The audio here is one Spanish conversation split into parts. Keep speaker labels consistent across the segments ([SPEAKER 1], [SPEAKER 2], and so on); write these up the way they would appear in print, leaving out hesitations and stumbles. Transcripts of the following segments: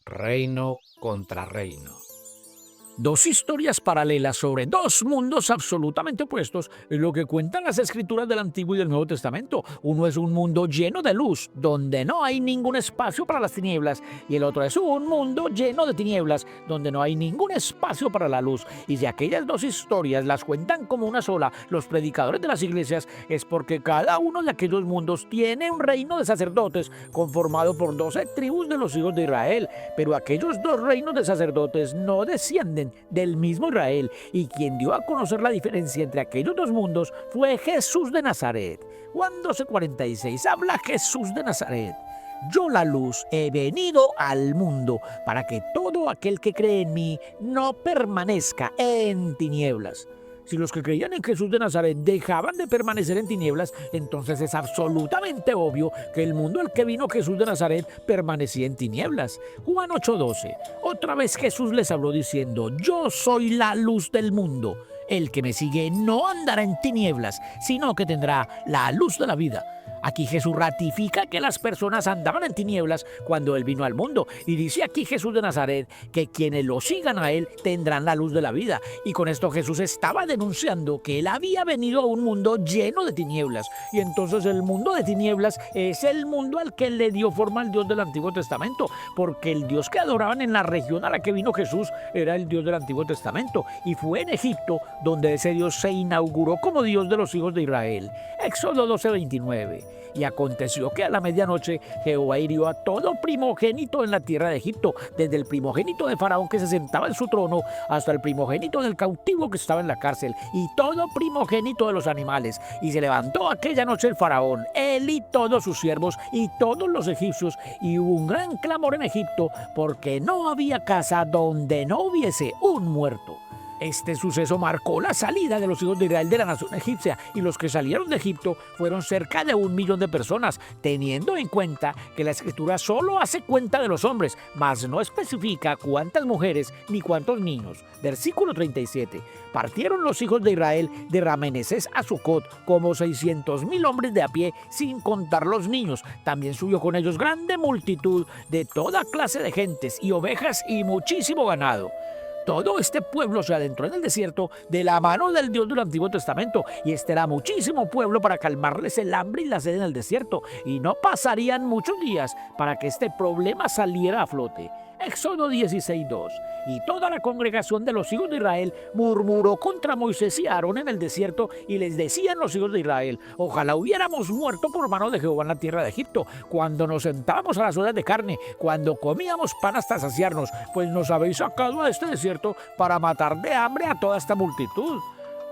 [SPEAKER 1] Reino contra reino. Dos historias paralelas sobre dos mundos absolutamente opuestos es lo que cuentan las escrituras del Antiguo y del Nuevo Testamento. Uno es un mundo lleno de luz, donde no hay ningún espacio para las tinieblas, y el otro es un mundo lleno de tinieblas, donde no hay ningún espacio para la luz. Y si aquellas dos historias las cuentan como una sola los predicadores de las iglesias, es porque cada uno de aquellos mundos tiene un reino de sacerdotes conformado por 12 tribus de los hijos de Israel. Pero aquellos dos reinos de sacerdotes no descienden del mismo Israel, y quien dio a conocer la diferencia entre aquellos dos mundos fue Jesús de Nazaret. Juan 12:46 habla Jesús de Nazaret: yo, la luz, he venido al mundo para que todo aquel que cree en mí no permanezca en tinieblas. Si los que creían en Jesús de Nazaret dejaban de permanecer en tinieblas, entonces es absolutamente obvio que el mundo al que vino Jesús de Nazaret permanecía en tinieblas. Juan 8:12. Otra vez Jesús les habló diciendo: yo soy la luz del mundo. El que me sigue no andará en tinieblas, sino que tendrá la luz de la vida. Aquí Jesús ratifica que las personas andaban en tinieblas cuando Él vino al mundo. Y dice aquí Jesús de Nazaret que quienes lo sigan a Él tendrán la luz de la vida. Y con esto Jesús estaba denunciando que Él había venido a un mundo lleno de tinieblas. Y entonces el mundo de tinieblas es el mundo al que le dio forma el Dios del Antiguo Testamento. Porque el Dios que adoraban en la región a la que vino Jesús era el Dios del Antiguo Testamento. Y fue en Egipto donde ese Dios se inauguró como Dios de los hijos de Israel. Éxodo 12:29. Y aconteció que a la medianoche Jehová hirió a todo primogénito en la tierra de Egipto, desde el primogénito de Faraón que se sentaba en su trono hasta el primogénito del cautivo que estaba en la cárcel, y todo primogénito de los animales. Y se levantó aquella noche el Faraón, él y todos sus siervos y todos los egipcios, y hubo un gran clamor en Egipto, porque no había casa donde no hubiese un muerto. Este suceso marcó la salida de los hijos de Israel de la nación egipcia, y los que salieron de Egipto fueron cerca de 1.000.000 de personas, teniendo en cuenta que la escritura solo hace cuenta de los hombres, mas no especifica cuántas mujeres ni cuántos niños. Versículo 37. Partieron los hijos de Israel de Ramenesés a Sucot como 600.000 hombres de a pie, sin contar los niños. También subió con ellos grande multitud de toda clase de gentes y ovejas y muchísimo ganado. Todo este pueblo se adentró en el desierto de la mano del Dios del Antiguo Testamento, y este era muchísimo pueblo para calmarles el hambre y la sed en el desierto, y no pasarían muchos días para que este problema saliera a flote. Éxodo 16:2. Y toda la congregación de los hijos de Israel murmuró contra Moisés y Aarón en el desierto, y les decían los hijos de Israel: ojalá hubiéramos muerto por mano de Jehová en la tierra de Egipto, cuando nos sentábamos a las ollas de carne, cuando comíamos pan hasta saciarnos, pues nos habéis sacado a este desierto para matar de hambre a toda esta multitud.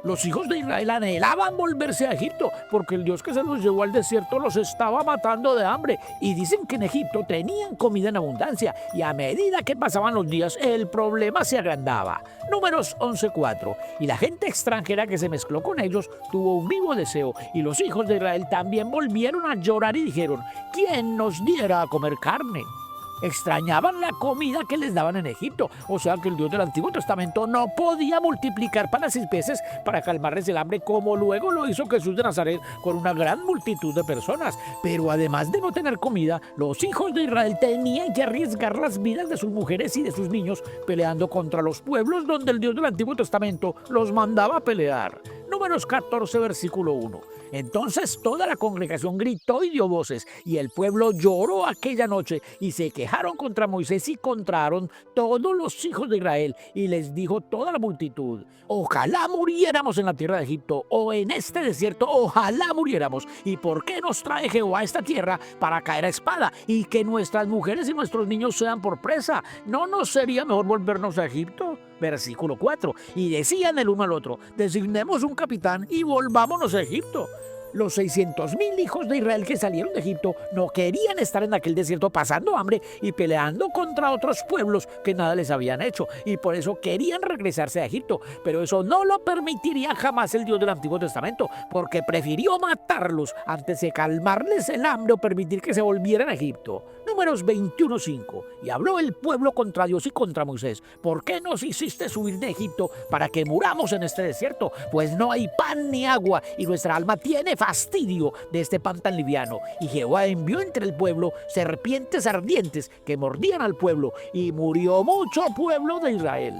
[SPEAKER 1] Los hijos de Israel anhelaban volverse a Egipto, porque el Dios que se los llevó al desierto los estaba matando de hambre. Y dicen que en Egipto tenían comida en abundancia, y a medida que pasaban los días, el problema se agrandaba. Números 11:4. Y la gente extranjera que se mezcló con ellos tuvo un vivo deseo, y los hijos de Israel también volvieron a llorar y dijeron: ¿quién nos diera a comer carne? Extrañaban la comida que les daban en Egipto, o sea que el Dios del Antiguo Testamento no podía multiplicar panes y peces para calmarles el hambre, como luego lo hizo Jesús de Nazaret con una gran multitud de personas. Pero además de no tener comida, los hijos de Israel tenían que arriesgar las vidas de sus mujeres y de sus niños peleando contra los pueblos donde el Dios del Antiguo Testamento los mandaba a pelear. Números 14, versículo 1. Entonces toda la congregación gritó y dio voces, y el pueblo lloró aquella noche, y se quejaron contra Moisés y contra Aarón todos los hijos de Israel, y les dijo toda la multitud: ojalá muriéramos en la tierra de Egipto, o en este desierto, ojalá muriéramos. ¿Y por qué nos trae Jehová a esta tierra para caer a espada, y que nuestras mujeres y nuestros niños sean por presa? ¿No nos sería mejor volvernos a Egipto? Versículo 4. Y decían el uno al otro: designemos un capitán y volvámonos a Egipto. Los 600.000 hijos de Israel que salieron de Egipto no querían estar en aquel desierto pasando hambre y peleando contra otros pueblos que nada les habían hecho, y por eso querían regresarse a Egipto. Pero eso no lo permitiría jamás el Dios del Antiguo Testamento, porque prefirió matarlos antes de calmarles el hambre o permitir que se volvieran a Egipto. Números 21:5. Y habló el pueblo contra Dios y contra Moisés. ¿Por qué nos hiciste subir de Egipto para que muramos en este desierto? Pues no hay pan ni agua, y nuestra alma tiene fastidio de este pan tan liviano. Y Jehová envió entre el pueblo serpientes ardientes que mordían al pueblo, y murió mucho pueblo de Israel.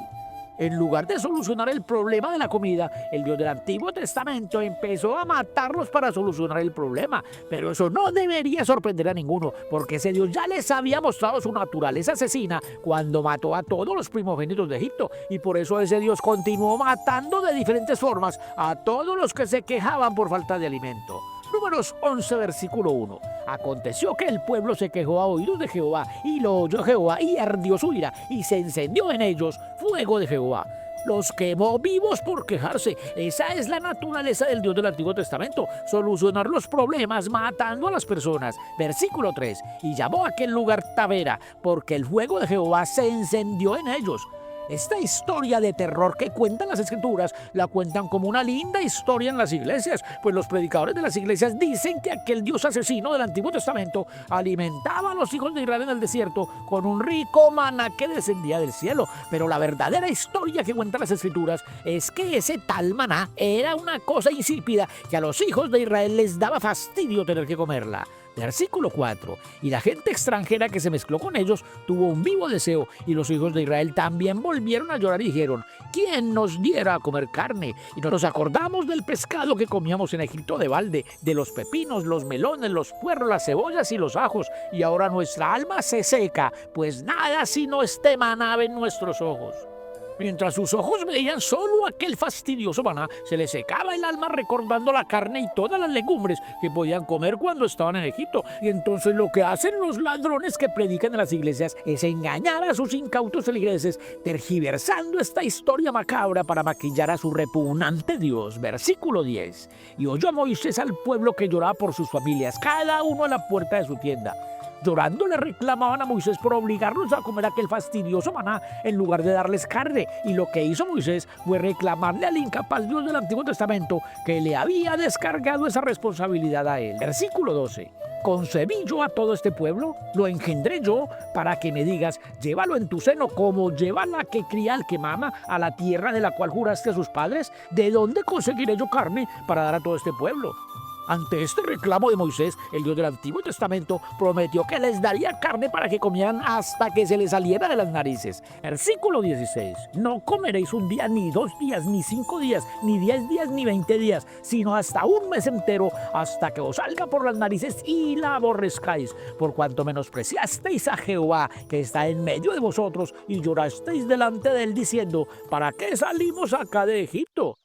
[SPEAKER 1] En lugar de solucionar el problema de la comida, el Dios del Antiguo Testamento empezó a matarlos para solucionar el problema. Pero eso no debería sorprender a ninguno, porque ese Dios ya les había mostrado su naturaleza asesina cuando mató a todos los primogénitos de Egipto. Y por eso ese Dios continuó matando de diferentes formas a todos los que se quejaban por falta de alimento. Números 11, versículo 1. Aconteció que el pueblo se quejó a oídos de Jehová, y lo oyó Jehová, y ardió su ira, y se encendió en ellos fuego de Jehová. Los quemó vivos por quejarse. Esa es la naturaleza del Dios del Antiguo Testamento: solucionar los problemas matando a las personas. Versículo 3. Y llamó a aquel lugar Tavera, porque el fuego de Jehová se encendió en ellos. Esta historia de terror que cuentan las Escrituras la cuentan como una linda historia en las iglesias, pues los predicadores de las iglesias dicen que aquel Dios asesino del Antiguo Testamento alimentaba a los hijos de Israel en el desierto con un rico maná que descendía del cielo. Pero la verdadera historia que cuentan las Escrituras es que ese tal maná era una cosa insípida que a los hijos de Israel les daba fastidio tener que comerla. Versículo 4. Y la gente extranjera que se mezcló con ellos tuvo un vivo deseo, y los hijos de Israel también volvieron a llorar y dijeron: ¿quién nos diera a comer carne? Y nos acordamos del pescado que comíamos en Egipto de balde, de los pepinos, los melones, los puerros, las cebollas y los ajos, y ahora nuestra alma se seca, pues nada sino este maná en nuestros ojos. Mientras sus ojos veían solo aquel fastidioso maná, se les secaba el alma recordando la carne y todas las legumbres que podían comer cuando estaban en Egipto. Y entonces lo que hacen los ladrones que predican en las iglesias es engañar a sus incautos feligreses, tergiversando esta historia macabra para maquillar a su repugnante Dios. Versículo 10. Y oyó a Moisés al pueblo que lloraba por sus familias, cada uno a la puerta de su tienda. Llorando le reclamaban a Moisés por obligarlos a comer aquel fastidioso maná en lugar de darles carne. Y lo que hizo Moisés fue reclamarle al incapaz Dios del Antiguo Testamento que le había descargado esa responsabilidad a él. Versículo 12. ¿Concebí yo a todo este pueblo? ¿Lo engendré yo para que me digas: llévalo en tu seno como lleva la que cría al que mama a la tierra de la cual juraste a sus padres? ¿De dónde conseguiré yo carne para dar a todo este pueblo? Ante este reclamo de Moisés, el Dios del Antiguo Testamento prometió que les daría carne para que comieran hasta que se les saliera de las narices. Versículo 16. No comeréis un día, ni 2 días, ni 5 días, ni 10 días, ni 20 días, sino hasta un mes entero, hasta que os salga por las narices y la aborrezcáis, por cuanto menospreciasteis a Jehová, que está en medio de vosotros, y llorasteis delante de él, diciendo: ¿para qué salimos acá de Egipto?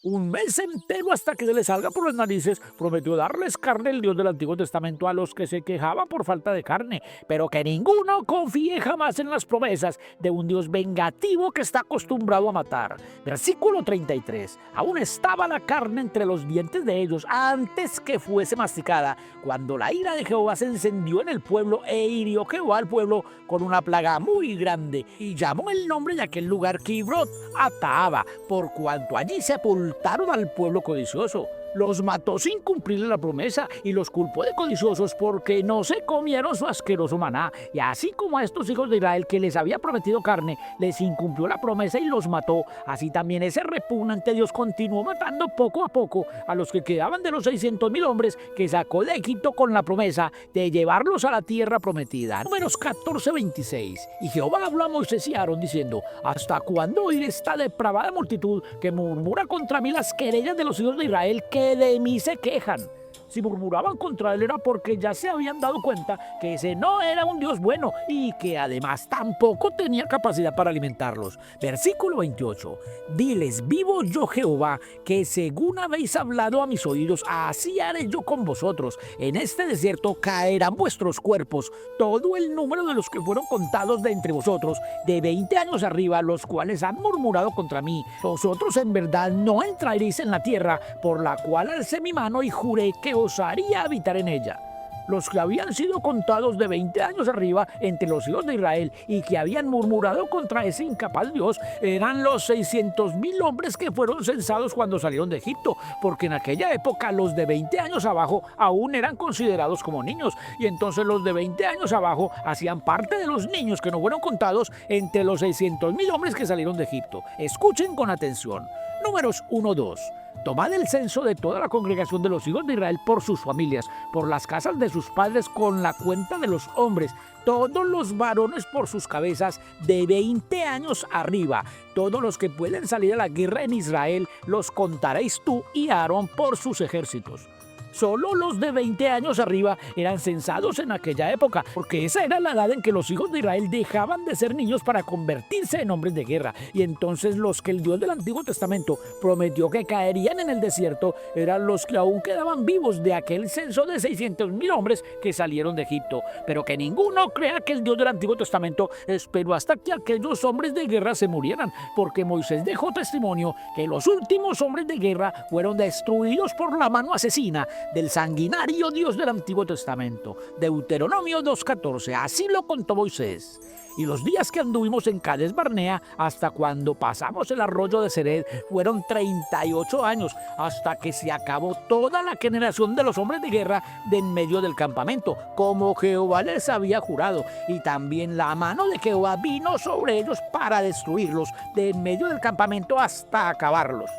[SPEAKER 1] Un mes entero hasta que se les salga por las narices, prometió darles carne el Dios del Antiguo Testamento a los que se quejaban por falta de carne, pero que ninguno confíe jamás en las promesas de un Dios vengativo que está acostumbrado a matar. Versículo 33. Aún estaba la carne entre los dientes de ellos antes que fuese masticada, cuando la ira de Jehová se encendió en el pueblo, e hirió Jehová al pueblo con una plaga muy grande, y llamó el nombre de aquel lugar Kibrot Ataaba, por cuanto allí sepultaron al pueblo codicioso. Los mató sin cumplirle la promesa y los culpó de codiciosos porque no se comieron su asqueroso maná. Y así como a estos hijos de Israel que les había prometido carne, les incumplió la promesa y los mató, así también ese repugnante Dios continuó matando poco a poco a los que quedaban de los 600,000 hombres que sacó de Egipto con la promesa de llevarlos a la tierra prometida. Números 14:26. Y Jehová habló a Moisés y a Aarón diciendo: ¿hasta cuándo oiré esta depravada multitud que murmura contra mí las querellas de los hijos de Israel que de mí se quejan? Si murmuraban contra él era porque ya se habían dado cuenta que ese no era un Dios bueno y que además tampoco tenía capacidad para alimentarlos. Versículo 28. Diles: vivo yo Jehová, que según habéis hablado a mis oídos, así haré yo con vosotros. En este desierto caerán vuestros cuerpos, todo el número de los que fueron contados de entre vosotros, de 20 años arriba, los cuales han murmurado contra mí. Vosotros en verdad no entraréis en la tierra, por la cual alcé mi mano y juré que os haría habitar en ella. los que habían sido contados de 20 años arriba entre los hijos de Israel y que habían murmurado contra ese incapaz Dios, eran los 600,000 hombres que fueron censados cuando salieron de Egipto, porque en aquella época los de 20 años abajo aún eran considerados como niños, y entonces los de 20 años abajo hacían parte de los niños que no fueron contados entre los 600,000 hombres que salieron de Egipto. Escuchen con atención. Números 1-2. Tomad el censo de toda la congregación de los hijos de Israel por sus familias, por las casas de sus padres, con la cuenta de los hombres, todos los varones por sus cabezas, de 20 años arriba. Todos los que pueden salir a la guerra en Israel, los contaréis tú y Aarón por sus ejércitos. Solo los de 20 años arriba eran censados en aquella época, porque esa era la edad en que los hijos de Israel dejaban de ser niños para convertirse en hombres de guerra. Y entonces los que el Dios del Antiguo Testamento prometió que caerían en el desierto eran los que aún quedaban vivos de aquel censo de 600,000 hombres que salieron de Egipto. Pero que ninguno crea que el Dios del Antiguo Testamento esperó hasta que aquellos hombres de guerra se murieran, porque Moisés dejó testimonio que los últimos hombres de guerra fueron destruidos por la mano asesina del sanguinario Dios del Antiguo Testamento. Deuteronomio 2:14, así lo contó Moisés. Y los días que anduvimos en Cades Barnea hasta cuando pasamos el arroyo de Sered fueron 38 años, hasta que se acabó toda la generación de los hombres de guerra de en medio del campamento, como Jehová les había jurado. Y también la mano de Jehová vino sobre ellos para destruirlos de en medio del campamento hasta acabarlos.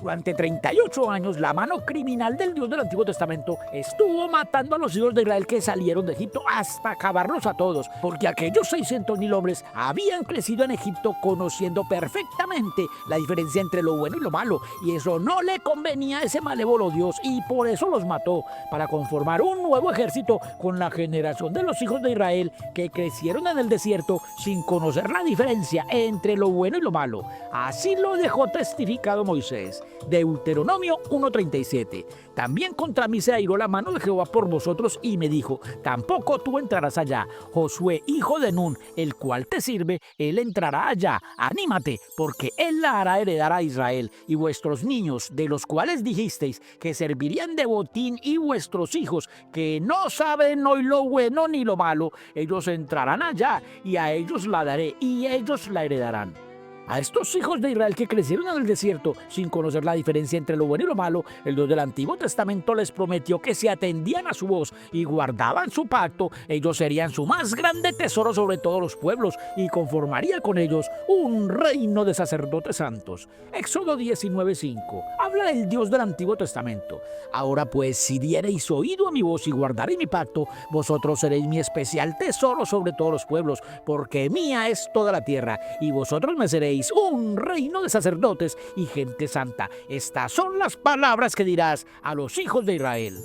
[SPEAKER 1] Durante 38 años, la mano criminal del Dios del Antiguo Testamento estuvo matando a los hijos de Israel que salieron de Egipto hasta acabarlos a todos, porque aquellos 600,000 hombres habían crecido en Egipto conociendo perfectamente la diferencia entre lo bueno y lo malo, y eso no le convenía a ese malévolo Dios, y por eso los mató, para conformar un nuevo ejército con la generación de los hijos de Israel que crecieron en el desierto sin conocer la diferencia entre lo bueno y lo malo. Así lo dejó testificado Moisés. Deuteronomio 1:37. También contra mí se airó la mano de Jehová por vosotros y me dijo: tampoco tú entrarás allá. Josué, hijo de Nun, el cual te sirve, él entrará allá. Anímate, porque él la hará heredar a Israel. Y vuestros niños, de los cuales dijisteis que servirían de botín, y vuestros hijos, que no saben hoy lo bueno ni lo malo, ellos entrarán allá, y a ellos la daré, y ellos la heredarán. A estos hijos de Israel que crecieron en el desierto sin conocer la diferencia entre lo bueno y lo malo, el Dios del Antiguo Testamento les prometió que si atendían a su voz y guardaban su pacto, ellos serían su más grande tesoro sobre todos los pueblos y conformaría con ellos un reino de sacerdotes santos. Éxodo 19:5. Habla el Dios del Antiguo Testamento. Ahora pues, si diereis oído a mi voz y guardareis mi pacto, vosotros seréis mi especial tesoro sobre todos los pueblos, porque mía es toda la tierra, y vosotros me seréis un reino de sacerdotes y gente santa. Estas son las palabras que dirás a los hijos de Israel.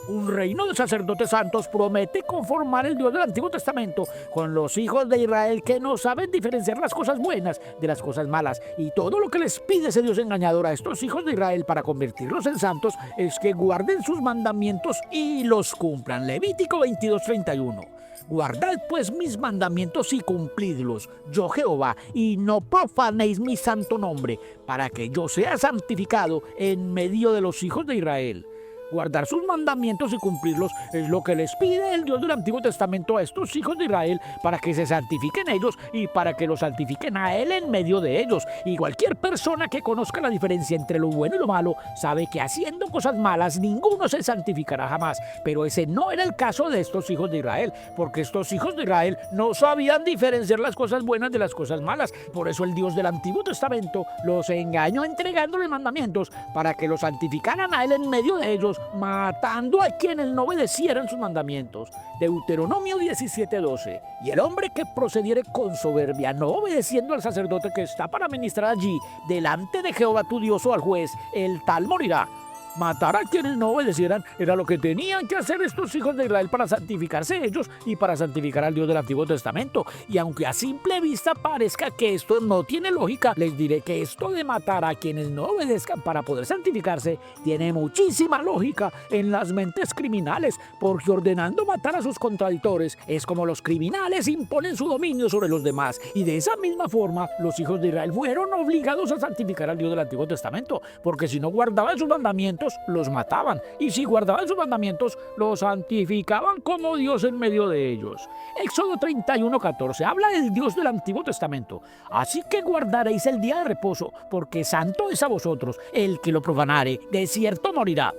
[SPEAKER 1] Un reino de sacerdotes santos promete conformar el Dios del Antiguo Testamento con los hijos de Israel que no saben diferenciar las cosas buenas de las cosas malas. Y todo lo que les pide ese Dios engañador a estos hijos de Israel para convertirlos en santos es que guarden sus mandamientos y los cumplan. Levítico 22:31. Guardad pues mis mandamientos y cumplidlos, yo Jehová, y no profanéis mi santo nombre, para que yo sea santificado en medio de los hijos de Israel. Guardar sus mandamientos y cumplirlos es lo que les pide el Dios del Antiguo Testamento a estos hijos de Israel para que se santifiquen ellos y para que los santifiquen a Él en medio de ellos. Y cualquier persona que conozca la diferencia entre lo bueno y lo malo sabe que haciendo cosas malas ninguno se santificará jamás. Pero ese no era el caso de estos hijos de Israel, porque estos hijos de Israel no sabían diferenciar las cosas buenas de las cosas malas. Por eso el Dios del Antiguo Testamento los engañó entregándoles mandamientos para que los santificaran a Él en medio de ellos, matando a quienes no obedecieran sus mandamientos. Deuteronomio 17:12. Y el hombre que procediere con soberbia, no obedeciendo al sacerdote que está para ministrar allí, delante de Jehová tu Dios o al juez, el tal morirá. Matar a quienes no obedecieran era lo que tenían que hacer estos hijos de Israel para santificarse ellos y para santificar al Dios del Antiguo Testamento. Y aunque a simple vista parezca que esto no tiene lógica, les diré que esto de matar a quienes no obedezcan para poder santificarse tiene muchísima lógica en las mentes criminales, porque ordenando matar a sus contradictores es como los criminales imponen su dominio sobre los demás. Y de esa misma forma los hijos de Israel fueron obligados a santificar al Dios del Antiguo Testamento, porque si no guardaban sus mandamientos mandamientos, los mataban. Y si guardaban sus mandamientos, los santificaban como Dios en medio de ellos. Éxodo 31:14 habla del Dios del Antiguo Testamento. Así que guardaréis el día de reposo, porque santo es a vosotros. El que lo profanare, de cierto morirá.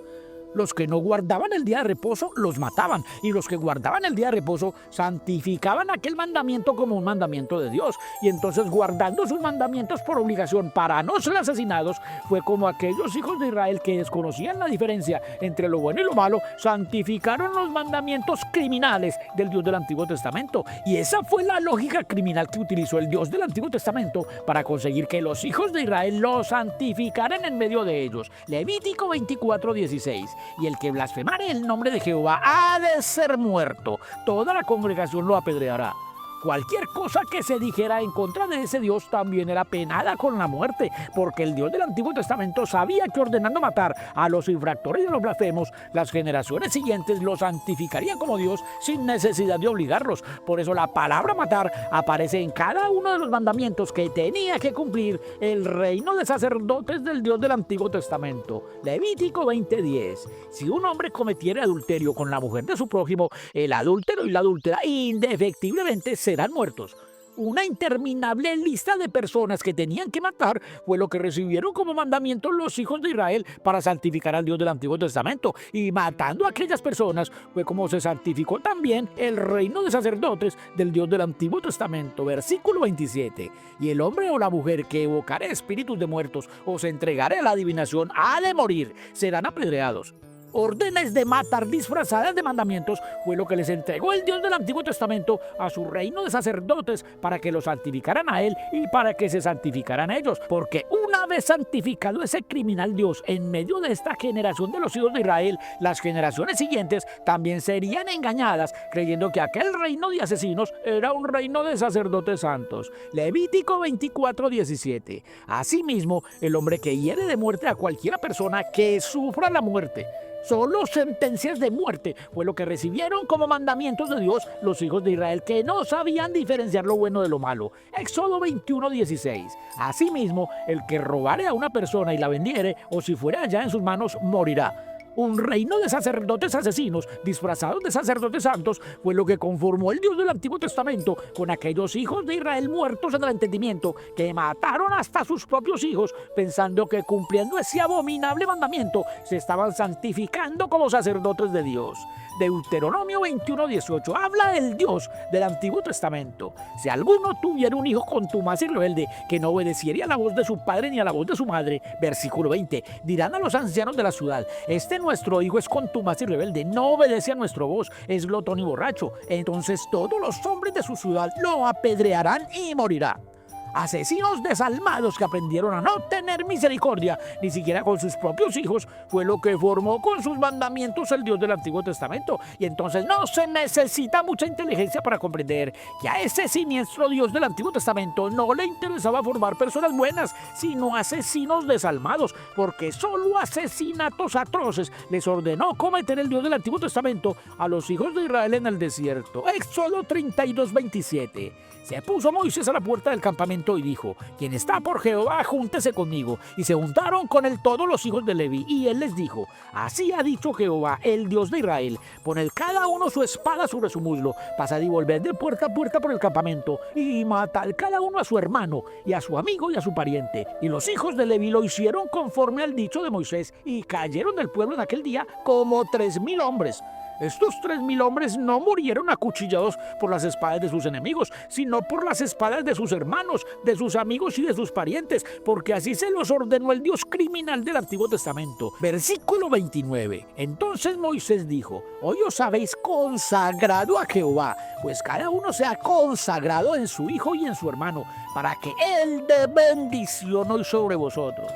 [SPEAKER 1] Los que no guardaban el día de reposo los mataban, y los que guardaban el día de reposo santificaban aquel mandamiento como un mandamiento de Dios. Y entonces, guardando sus mandamientos por obligación para no ser asesinados, fue como aquellos hijos de Israel que desconocían la diferencia entre lo bueno y lo malo, santificaron los mandamientos criminales del Dios del Antiguo Testamento. Y esa fue la lógica criminal que utilizó el Dios del Antiguo Testamento para conseguir que los hijos de Israel lo santificaran en medio de ellos. Levítico 24:16. Y el que blasfemare el nombre de Jehová ha de ser muerto. Toda la congregación lo apedreará. Cualquier cosa que se dijera en contra de ese Dios también era penada con la muerte, porque el Dios del Antiguo Testamento sabía que ordenando matar a los infractores y a los blasfemos, las generaciones siguientes los santificarían como Dios sin necesidad de obligarlos. Por eso la palabra matar aparece en cada uno de los mandamientos que tenía que cumplir el reino de sacerdotes del Dios del Antiguo Testamento. Levítico 20:10. Si un hombre cometiera adulterio con la mujer de su prójimo, el adúltero y la adúltera indefectiblemente serán muertos. Una interminable lista de personas que tenían que matar fue lo que recibieron como mandamiento los hijos de Israel para santificar al Dios del Antiguo Testamento. Y matando a aquellas personas fue como se santificó también el reino de sacerdotes del Dios del Antiguo Testamento. Versículo 27. Y el hombre o la mujer que evocare espíritus de muertos o se entregare a la adivinación ha de morir, serán apedreados. Órdenes de matar disfrazadas de mandamientos fue lo que les entregó el Dios del Antiguo Testamento a su reino de sacerdotes para que los santificaran a él y para que se santificaran a ellos, porque una vez santificado ese criminal Dios en medio de esta generación de los hijos de Israel, las generaciones siguientes también serían engañadas creyendo que aquel reino de asesinos era un reino de sacerdotes santos. Levítico 24:17. Asimismo, el hombre que hiere de muerte a cualquiera persona que sufra la muerte. Solo sentencias de muerte fue lo que recibieron como mandamientos de Dios los hijos de Israel, que no sabían diferenciar lo bueno de lo malo. Éxodo 21:16. Asimismo, el que robare a una persona y la vendiere, o si fuera allá en sus manos, morirá. Un reino de sacerdotes asesinos disfrazados de sacerdotes santos fue lo que conformó el Dios del Antiguo Testamento con aquellos hijos de Israel muertos en el entendimiento que mataron hasta sus propios hijos pensando que cumpliendo ese abominable mandamiento se estaban santificando como sacerdotes de Dios. Deuteronomio 21:18 habla del Dios del Antiguo Testamento. Si alguno tuviera un hijo contumaz y rebelde que no obedeciera a la voz de su padre ni a la voz de su madre, versículo 20, dirán a los ancianos de la ciudad: nuestro hijo es contumaz y rebelde, no obedece a nuestra voz, es glotón y borracho. Entonces todos los hombres de su ciudad lo apedrearán y morirá. Asesinos desalmados que aprendieron a no tener misericordia, ni siquiera con sus propios hijos, fue lo que formó con sus mandamientos el Dios del Antiguo Testamento. Y entonces no se necesita mucha inteligencia para comprender que a ese siniestro Dios del Antiguo Testamento no le interesaba formar personas buenas, sino asesinos desalmados, porque solo asesinatos atroces les ordenó cometer el Dios del Antiguo Testamento a los hijos de Israel en el desierto. Éxodo 32:27. Se puso Moisés a la puerta del campamento y dijo: quien está por Jehová, júntese conmigo. Y se juntaron con él todos los hijos de Leví. Y él les dijo: así ha dicho Jehová, el Dios de Israel: poned cada uno su espada sobre su muslo, pasad y volved de puerta a puerta por el campamento, y matad cada uno a su hermano, y a su amigo, y a su pariente. Y los hijos de Leví lo hicieron conforme al dicho de Moisés, y cayeron del pueblo en aquel día como 3,000 hombres. Estos 3,000 hombres no murieron acuchillados por las espadas de sus enemigos, sino por las espadas de sus hermanos, de sus amigos y de sus parientes, porque así se los ordenó el Dios criminal del Antiguo Testamento. Versículo 29. Entonces Moisés dijo: hoy os habéis consagrado a Jehová, pues cada uno se ha consagrado en su hijo y en su hermano, para que él dé bendición hoy sobre vosotros.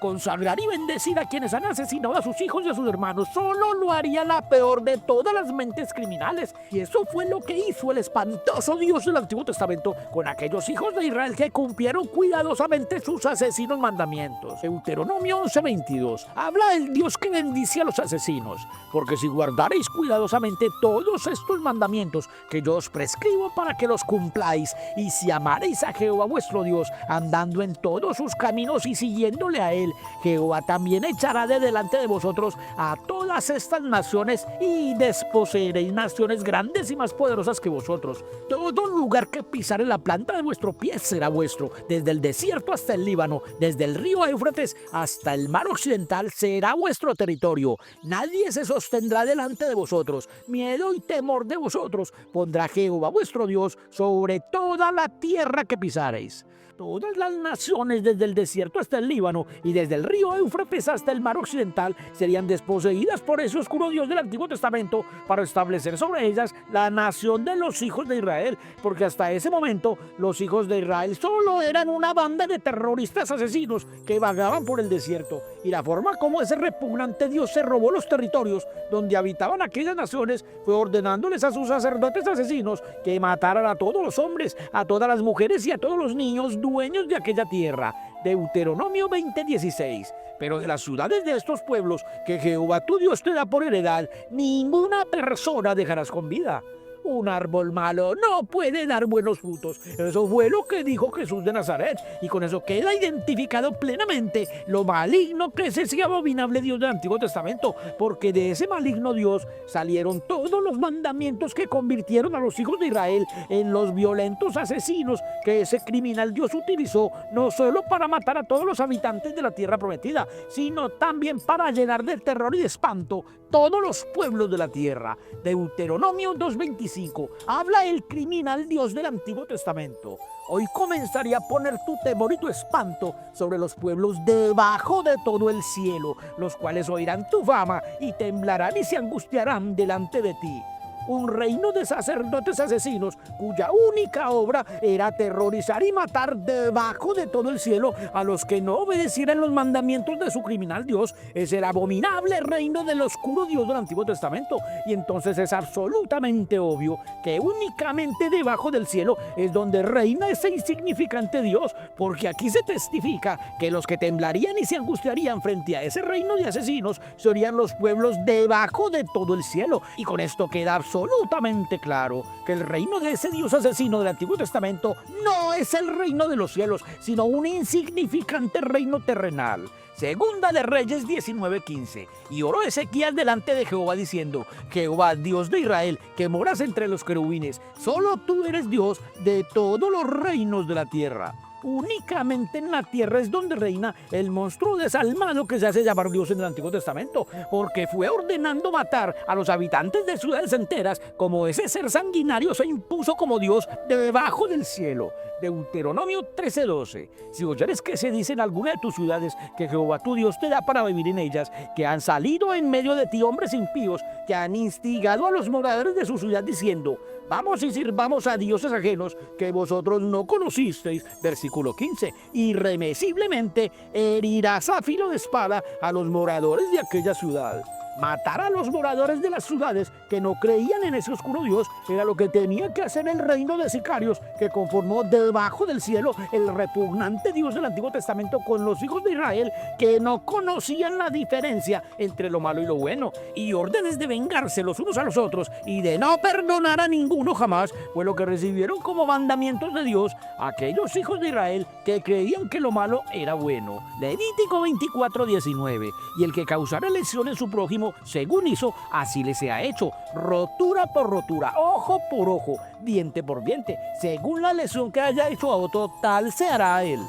[SPEAKER 1] Consagrar y bendecir a quienes han asesinado a sus hijos y a sus hermanos solo lo haría la peor de todas las mentes criminales. Y eso fue lo que hizo el espantoso Dios del Antiguo Testamento con aquellos hijos de Israel que cumplieron cuidadosamente sus asesinos mandamientos. Deuteronomio 11:22 habla del Dios que bendice a los asesinos: porque si guardaréis cuidadosamente todos estos mandamientos que yo os prescribo para que los cumpláis, y si amaréis a Jehová vuestro Dios, andando en todos sus caminos y siguiéndole a él, Israel, Jehová también echará de delante de vosotros a todas estas naciones y desposeeréis naciones grandes y más poderosas que vosotros. Todo lugar que pisare la planta de vuestro pie será vuestro, desde el desierto hasta el Líbano, desde el río Éufrates hasta el mar occidental será vuestro territorio. Nadie se sostendrá delante de vosotros. Miedo y temor de vosotros pondrá Jehová vuestro Dios sobre toda la tierra que pisareis. Todas las naciones desde el desierto hasta el Líbano y desde el río Éufrates hasta el mar occidental serían desposeídas por ese oscuro Dios del Antiguo Testamento para establecer sobre ellas la nación de los hijos de Israel, porque hasta ese momento los hijos de Israel solo eran una banda de terroristas asesinos que vagaban por el desierto, y la forma como ese repugnante Dios se robó los territorios donde habitaban aquellas naciones fue ordenándoles a sus sacerdotes asesinos que mataran a todos los hombres, a todas las mujeres y a todos los niños dueños de aquella tierra. Deuteronomio 20:16. Pero de las ciudades de estos pueblos que Jehová tu Dios te da por heredad, ninguna persona dejarás con vida. Un árbol malo no puede dar buenos frutos. Eso fue lo que dijo Jesús de Nazaret, y con eso queda identificado plenamente lo maligno que es ese abominable Dios del Antiguo Testamento, porque de ese maligno Dios salieron todos los mandamientos que convirtieron a los hijos de Israel en los violentos asesinos que ese criminal Dios utilizó, no solo para matar a todos los habitantes de la tierra prometida, sino también para llenar de terror y de espanto todos los pueblos de la tierra. Deuteronomio 2:25. Habla el criminal Dios del Antiguo Testamento. Hoy comenzaría a poner tu temor y tu espanto sobre los pueblos debajo de todo el cielo, los cuales oirán tu fama y temblarán y se angustiarán delante de ti. Un reino de sacerdotes asesinos cuya única obra era aterrorizar y matar debajo de todo el cielo a los que no obedecieran los mandamientos de su criminal Dios. Es el abominable reino del oscuro Dios del Antiguo Testamento. Y entonces es absolutamente obvio que únicamente debajo del cielo es donde reina ese insignificante Dios, porque aquí se testifica que los que temblarían y se angustiarían frente a ese reino de asesinos serían los pueblos debajo de todo el cielo. Y con esto queda absolutamente claro que el reino de ese Dios asesino del Antiguo Testamento no es el reino de los cielos, sino un insignificante reino terrenal. Segunda de Reyes 19:15. Y oró Ezequías delante de Jehová diciendo: Jehová, Dios de Israel, que moras entre los querubines, solo tú eres Dios de todos los reinos de la tierra. Únicamente en la tierra es donde reina el monstruo desalmado que se hace llamar Dios en el Antiguo Testamento, porque fue ordenando matar a los habitantes de ciudades enteras como ese ser sanguinario se impuso como Dios debajo del cielo. Deuteronomio 13:12. Si oyeres que se dice en alguna de tus ciudades que Jehová tu Dios te da para vivir en ellas, que han salido en medio de ti hombres impíos, que han instigado a los moradores de su ciudad diciendo: vamos y sirvamos a dioses ajenos que vosotros no conocisteis. Versículo 15. Irremisiblemente herirás a filo de espada a los moradores de aquella ciudad. Matar a los moradores de las ciudades que no creían en ese oscuro Dios era lo que tenía que hacer el reino de sicarios que conformó debajo del cielo el repugnante Dios del Antiguo Testamento con los hijos de Israel que no conocían la diferencia entre lo malo y lo bueno, y órdenes de vengarse los unos a los otros y de no perdonar a ninguno jamás fue lo que recibieron como mandamientos de Dios aquellos hijos de Israel que creían que lo malo era bueno. Levítico 24:19. Y el que causara lesión en su prójimo, según hizo, así le sea hecho, rotura por rotura, ojo por ojo, diente por diente, según la lesión que haya hecho a otro, tal se hará a él.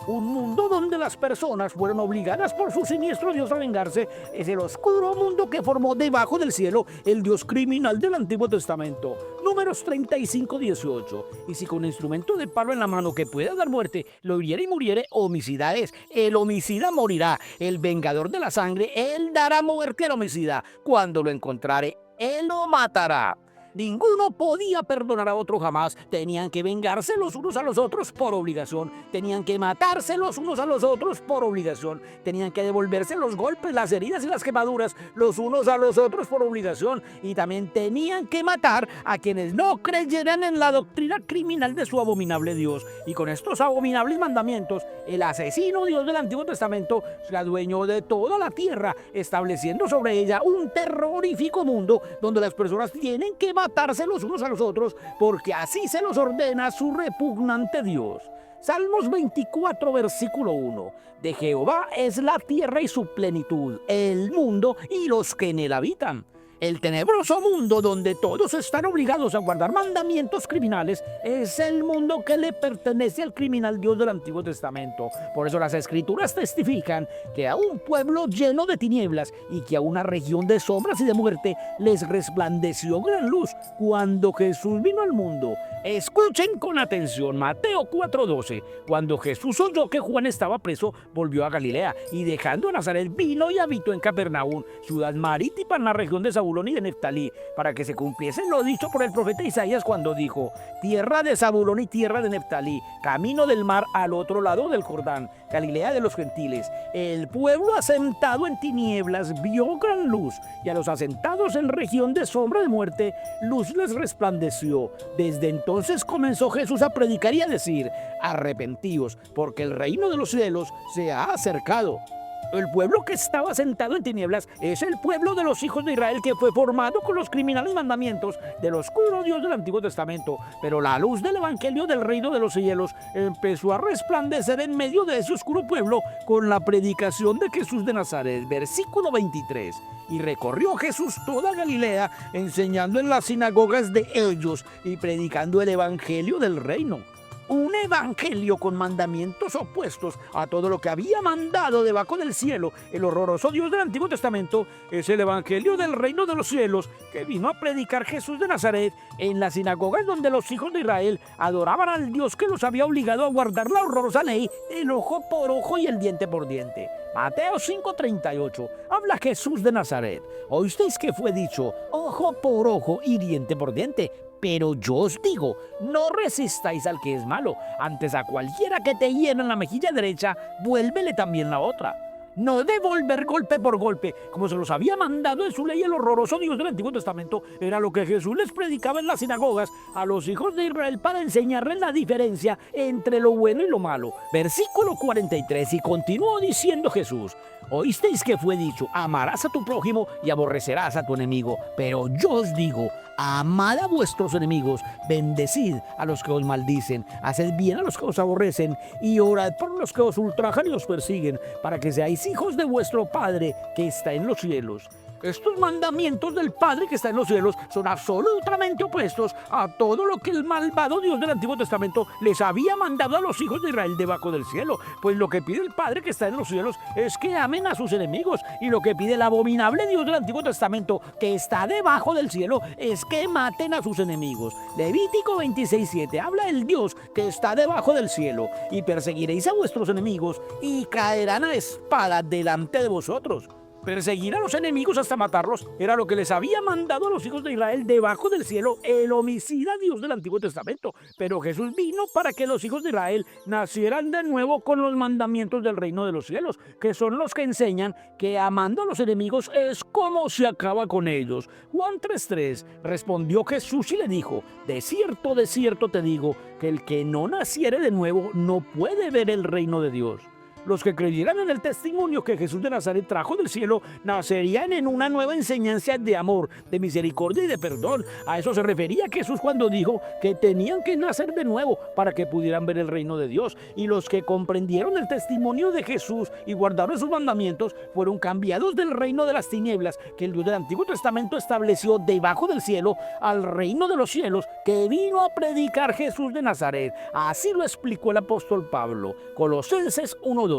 [SPEAKER 1] Un mundo donde las personas fueron obligadas por su siniestro Dios a vengarse es el oscuro mundo que formó debajo del cielo el Dios criminal del Antiguo Testamento. Números 35:18. Y si con instrumento de palo en la mano que pueda dar muerte lo hiriere y muriere, homicida es. El homicida morirá. El vengador de la sangre, él dará muerte al homicida. Cuando lo encontrare, él lo matará. Ninguno podía perdonar a otro jamás. Tenían que vengarse los unos a los otros por obligación. Tenían que matarse los unos a los otros por obligación. Tenían que devolverse los golpes, las heridas y las quemaduras los unos a los otros por obligación. Y también tenían que matar a quienes no creyeran en la doctrina criminal de su abominable Dios. Y con estos abominables mandamientos, el asesino Dios del Antiguo Testamento se adueñó de toda la tierra, estableciendo sobre ella un terrorífico mundo donde las personas tienen que matarse los unos a los otros, porque así se los ordena su repugnante Dios.
[SPEAKER 2] Salmos 24, versículo 1. De Jehová es la tierra y su plenitud, el mundo y los que en él habitan. El tenebroso mundo donde todos están obligados a guardar mandamientos criminales es el mundo que le pertenece al criminal Dios del Antiguo Testamento. Por eso las Escrituras testifican que a un pueblo lleno de tinieblas y que a una región de sombras y de muerte les resplandeció gran luz cuando Jesús vino al mundo. Escuchen con atención Mateo 4:12. Cuando Jesús oyó que Juan estaba preso, volvió a Galilea y dejando a Nazaret vino y habitó en Capernaum, ciudad marítima en la región de Zabulón y de Neftalí, para que se cumpliese lo dicho por el profeta Isaías cuando dijo: tierra de Zabulón y tierra de Neftalí, camino del mar al otro lado del Jordán, Galilea de los gentiles. El pueblo asentado en tinieblas vio gran luz, y a los asentados en región de sombra de muerte, luz les resplandeció. Desde entonces comenzó Jesús a predicar y a decir: arrepentíos, porque el reino de los cielos se ha acercado. El pueblo que estaba sentado en tinieblas es el pueblo de los hijos de Israel, que fue formado con los criminales mandamientos del oscuro Dios del Antiguo Testamento. Pero la luz del evangelio del reino de los cielos empezó a resplandecer en medio de ese oscuro pueblo con la predicación de Jesús de Nazaret. Versículo 23. Y recorrió Jesús toda Galilea, enseñando en las sinagogas de ellos y predicando el evangelio del reino. Un evangelio con mandamientos opuestos a todo lo que había mandado debajo del cielo el horroroso Dios del Antiguo Testamento es el evangelio del reino de los cielos que vino a predicar Jesús de Nazaret en las sinagogas donde los hijos de Israel adoraban al Dios que los había obligado a guardar la horrorosa ley, el ojo por ojo y el diente por diente. Mateo 5:38. Habla Jesús de Nazaret. Oísteis que fue dicho: ojo por ojo y diente por diente. Pero yo os digo, no resistáis al que es malo, antes a cualquiera que te hiera en la mejilla derecha, vuélvele también la otra. No devolver golpe por golpe, como se los había mandado en su ley el horroroso Dios del Antiguo Testamento, era lo que Jesús les predicaba en las sinagogas a los hijos de Israel para enseñarles la diferencia entre lo bueno y lo malo. Versículo 43, y continuó diciendo Jesús: oísteis que fue dicho: amarás a tu prójimo y aborrecerás a tu enemigo. Pero yo os digo, amad a vuestros enemigos, bendecid a los que os maldicen, haced bien a los que os aborrecen y orad por los que os ultrajan y os persiguen, para que seáis hijos de vuestro Padre que está en los cielos. Estos mandamientos del Padre que está en los cielos son absolutamente opuestos a todo lo que el malvado Dios del Antiguo Testamento les había mandado a los hijos de Israel debajo del cielo. Pues lo que pide el Padre que está en los cielos es que amen a sus enemigos, y lo que pide el abominable Dios del Antiguo Testamento que está debajo del cielo es que maten a sus enemigos. Levítico 26:7 habla el Dios que está debajo del cielo: y perseguiréis a vuestros enemigos y caerán a espada delante de vosotros. Perseguir a los enemigos hasta matarlos era lo que les había mandado a los hijos de Israel debajo del cielo el homicida Dios del Antiguo Testamento. Pero Jesús vino para que los hijos de Israel nacieran de nuevo con los mandamientos del reino de los cielos, que son los que enseñan que amando a los enemigos es como se acaba con ellos. Juan 3:3 respondió Jesús y le dijo: de cierto te digo, que el que no naciere de nuevo no puede ver el reino de Dios. Los que creyeran en el testimonio que Jesús de Nazaret trajo del cielo nacerían en una nueva enseñanza de amor, de misericordia y de perdón. A eso se refería Jesús cuando dijo que tenían que nacer de nuevo para que pudieran ver el reino de Dios. Y los que comprendieron el testimonio de Jesús y guardaron sus mandamientos fueron cambiados del reino de las tinieblas que el Dios del Antiguo Testamento estableció debajo del cielo al reino de los cielos que vino a predicar Jesús de Nazaret. Así lo explicó el apóstol Pablo. Colosenses 1:12.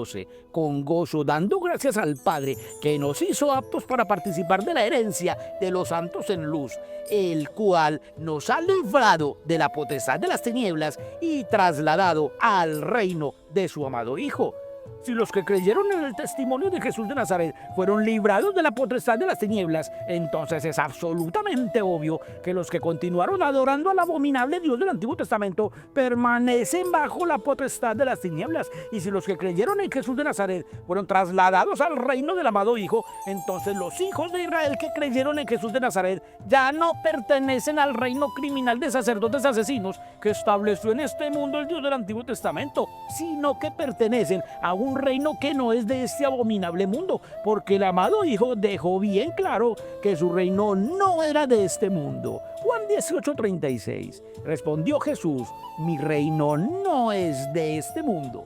[SPEAKER 2] Con gozo, dando gracias al Padre que nos hizo aptos para participar de la herencia de los santos en luz, el cual nos ha librado de la potestad de las tinieblas y trasladado al reino de su amado Hijo. Si los que creyeron en el testimonio de Jesús de Nazaret fueron librados de la potestad de las tinieblas, entonces es absolutamente obvio que los que continuaron adorando al abominable Dios del Antiguo Testamento permanecen bajo la potestad de las tinieblas. Y si los que creyeron en Jesús de Nazaret fueron trasladados al reino del amado Hijo, entonces los hijos de Israel que creyeron en Jesús de Nazaret ya no pertenecen al reino criminal de sacerdotes asesinos que estableció en este mundo el Dios del Antiguo Testamento, sino que pertenecen a un un reino que no es de este abominable mundo, porque el amado Hijo dejó bien claro que su reino no era de este mundo. Juan 18:36. Respondió Jesús: mi reino no es de este mundo.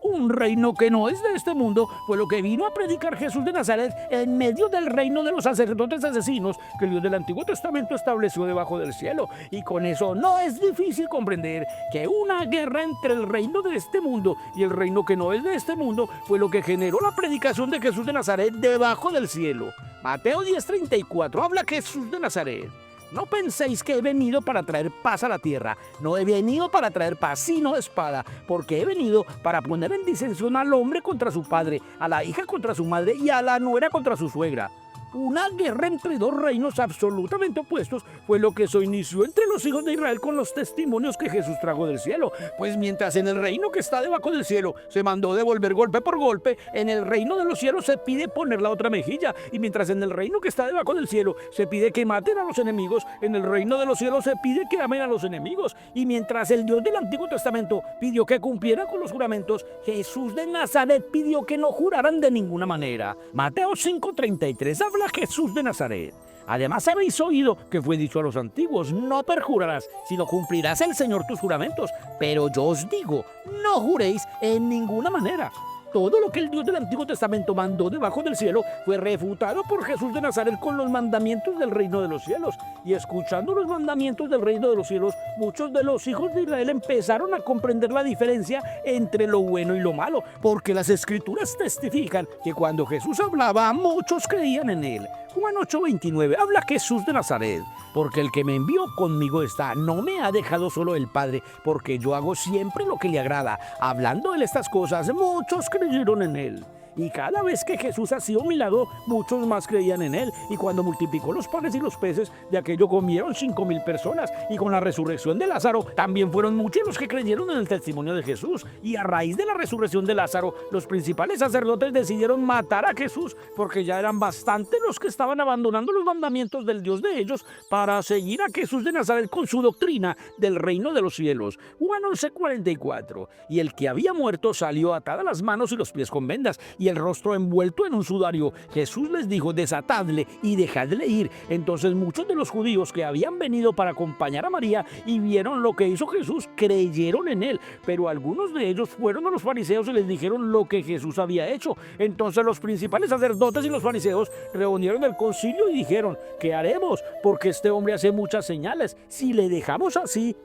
[SPEAKER 2] Un reino que no es de este mundo fue lo que vino a predicar Jesús de Nazaret en medio del reino de los sacerdotes asesinos que el Dios del Antiguo Testamento estableció debajo del cielo. Y con eso no es difícil comprender que una guerra entre el reino de este mundo y el reino que no es de este mundo fue lo que generó la predicación de Jesús de Nazaret debajo del cielo. Mateo 10:34 habla Jesús de Nazaret: no penséis que he venido para traer paz a la tierra. No he venido para traer paz, sino espada, porque he venido para poner en disensión al hombre contra su padre, a la hija contra su madre y a la nuera contra su suegra. Una guerra entre dos reinos absolutamente opuestos fue lo que se inició entre los hijos de Israel con los testimonios que Jesús trajo del cielo. Pues mientras en el reino que está debajo del cielo se mandó devolver golpe por golpe, en el reino de los cielos se pide poner la otra mejilla. Y mientras en el reino que está debajo del cielo se pide que maten a los enemigos, en el reino de los cielos se pide que amen a los enemigos. Y mientras el Dios del Antiguo Testamento pidió que cumplieran con los juramentos, Jesús de Nazaret pidió que no juraran de ninguna manera. Mateo 5:33 habla Jesús de Nazaret: además habéis oído que fue dicho a los antiguos: no perjurarás, sino cumplirás el Señor tus juramentos. Pero yo os digo, no juréis en ninguna manera. Todo lo que el Dios del Antiguo Testamento mandó debajo del cielo fue refutado por Jesús de Nazaret con los mandamientos del reino de los cielos. Y escuchando los mandamientos del reino de los cielos, muchos de los hijos de Israel empezaron a comprender la diferencia entre lo bueno y lo malo, porque las Escrituras testifican que cuando Jesús hablaba, muchos creían en él. Juan 8:29 habla Jesús de Nazaret: porque el que me envió conmigo está, no me ha dejado solo el Padre, porque yo hago siempre lo que le agrada. Hablando él estas cosas, muchos creyeron en él. Y cada vez que Jesús hacía un milagro, muchos más creían en él. Y cuando multiplicó los panes y los peces, de aquello comieron 5,000 personas. Y con la resurrección de Lázaro, también fueron muchos los que creyeron en el testimonio de Jesús. Y a raíz de la resurrección de Lázaro, los principales sacerdotes decidieron matar a Jesús, porque ya eran bastantes los que estaban abandonando los mandamientos del Dios de ellos para seguir a Jesús de Nazaret con su doctrina del reino de los cielos. Juan 11:44. Y el que había muerto salió atadas las manos y los pies con vendas, y el rostro envuelto en un sudario. Jesús les dijo: desatadle y dejadle ir. Entonces muchos de los judíos que habían venido para acompañar a María y vieron lo que hizo Jesús, creyeron en él. Pero algunos de ellos fueron a los fariseos y les dijeron lo que Jesús había hecho. Entonces los principales sacerdotes y los fariseos reunieron el concilio y dijeron: ¿qué haremos? Porque este hombre hace muchas señales. Si le dejamos así,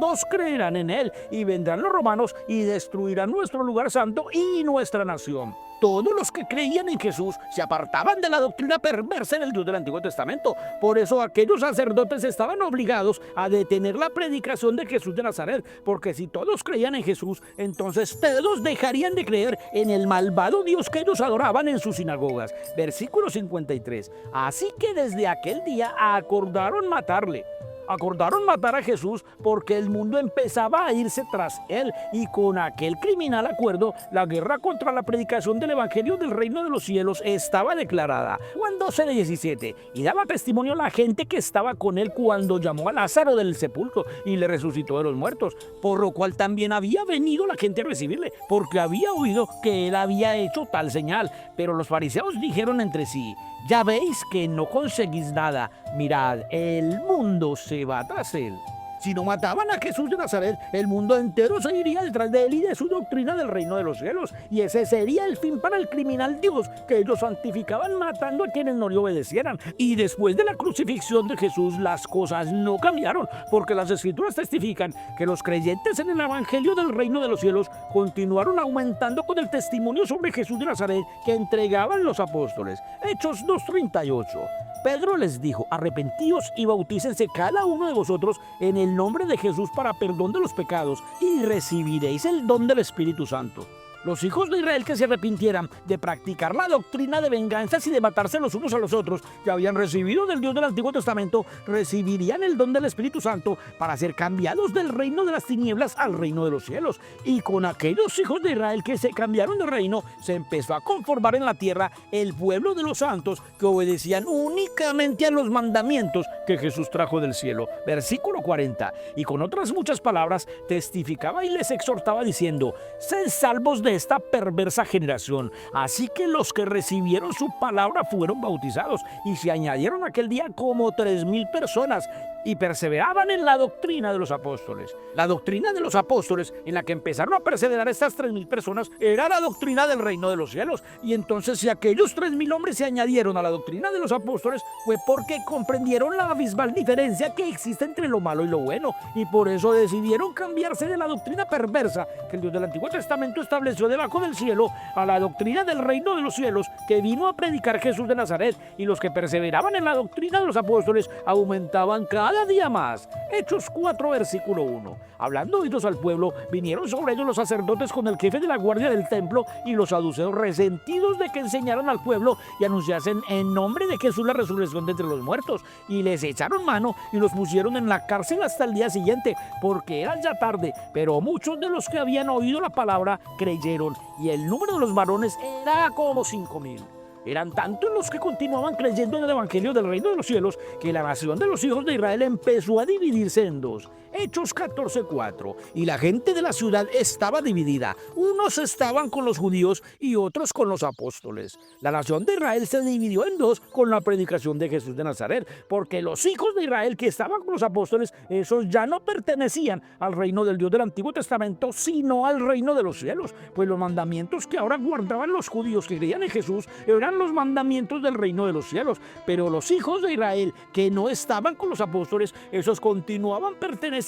[SPEAKER 2] nos creerán en él, y vendrán los romanos y destruirán nuestro lugar santo y nuestra nación. Todos los que creían en Jesús se apartaban de la doctrina perversa del Dios del Antiguo Testamento. Por eso aquellos sacerdotes estaban obligados a detener la predicación de Jesús de Nazaret, porque si todos creían en Jesús, entonces todos dejarían de creer en el malvado Dios que ellos adoraban en sus sinagogas. Versículo 53. Así que desde aquel día acordaron matarle. Acordaron matar a Jesús porque el mundo empezaba a irse tras él, y con aquel criminal acuerdo, la guerra contra la predicación del evangelio del reino de los cielos estaba declarada. Juan 12:17. Y daba testimonio a la gente que estaba con él cuando llamó a Lázaro del sepulcro y le resucitó de los muertos, por lo cual también había venido la gente a recibirle, porque había oído que él había hecho tal señal. Pero los fariseos dijeron entre sí: ya veis que no conseguís nada. Mirad, el mundo se va tras él. Si no mataban a Jesús de Nazaret, el mundo entero se iría detrás de él y de su doctrina del reino de los cielos. Y ese sería el fin para el criminal Dios que ellos santificaban matando a quienes no le obedecieran. Y después de la crucifixión de Jesús, las cosas no cambiaron, porque las Escrituras testifican que los creyentes en el evangelio del reino de los cielos continuaron aumentando con el testimonio sobre Jesús de Nazaret que entregaban los apóstoles. Hechos 2:38. Pedro les dijo: arrepentíos y bautícense cada uno de vosotros en el nombre de Jesús para perdón de los pecados, y recibiréis el don del Espíritu Santo. Los hijos de Israel que se arrepintieran de practicar la doctrina de venganzas y de matarse los unos a los otros que habían recibido del Dios del Antiguo Testamento, recibirían el don del Espíritu Santo para ser cambiados del reino de las tinieblas al reino de los cielos. Y con aquellos hijos de Israel que se cambiaron de reino, se empezó a conformar en la tierra el pueblo de los santos que obedecían únicamente a los mandamientos que Jesús trajo del cielo. Versículo 40. Y con otras muchas palabras testificaba y les exhortaba diciendo: sed salvos de
[SPEAKER 1] de esta perversa generación. Así que los que recibieron su palabra fueron bautizados y se añadieron aquel día como 3,000 personas y perseveraban en la doctrina de los apóstoles. La doctrina de los apóstoles en la que empezaron a perseverar estas 3,000 personas era la doctrina del reino de los cielos. Y entonces si aquellos 3,000 hombres se añadieron a la doctrina de los apóstoles fue porque comprendieron la abismal diferencia que existe entre lo malo y lo bueno, y por eso decidieron cambiarse de la doctrina perversa que el Dios del Antiguo Testamento estableció debajo del cielo a la doctrina del reino de los cielos que vino a predicar Jesús de Nazaret. Y los que perseveraban en la doctrina de los apóstoles aumentaban cada día más. Hechos 4, versículo 1. Hablando oídos al pueblo, vinieron sobre ellos los sacerdotes con el jefe de la guardia del templo y los saduceos, resentidos de que enseñaran al pueblo y anunciasen en nombre de Jesús la resurrección de entre los muertos, y les echaron mano y los pusieron en la cárcel hasta el día siguiente, porque era ya tarde. Pero muchos de los que habían oído la palabra creyeron, y el número de los varones era como 5,000. Eran tantos los que continuaban creyendo en el evangelio del reino de los cielos que la nación de los hijos de Israel empezó a dividirse en dos. Hechos 14:4. Y la gente de la ciudad estaba dividida. Unos estaban con los judíos y otros con los apóstoles. La nación de Israel se dividió en dos con la predicación de Jesús de Nazaret, porque los hijos de Israel que estaban con los apóstoles, esos ya no pertenecían al reino del Dios del Antiguo Testamento, sino al reino de los cielos. Pues los mandamientos que ahora guardaban los judíos que creían en Jesús eran los mandamientos del reino de los cielos. Pero los hijos de Israel que no estaban con los apóstoles, esos continuaban perteneciendo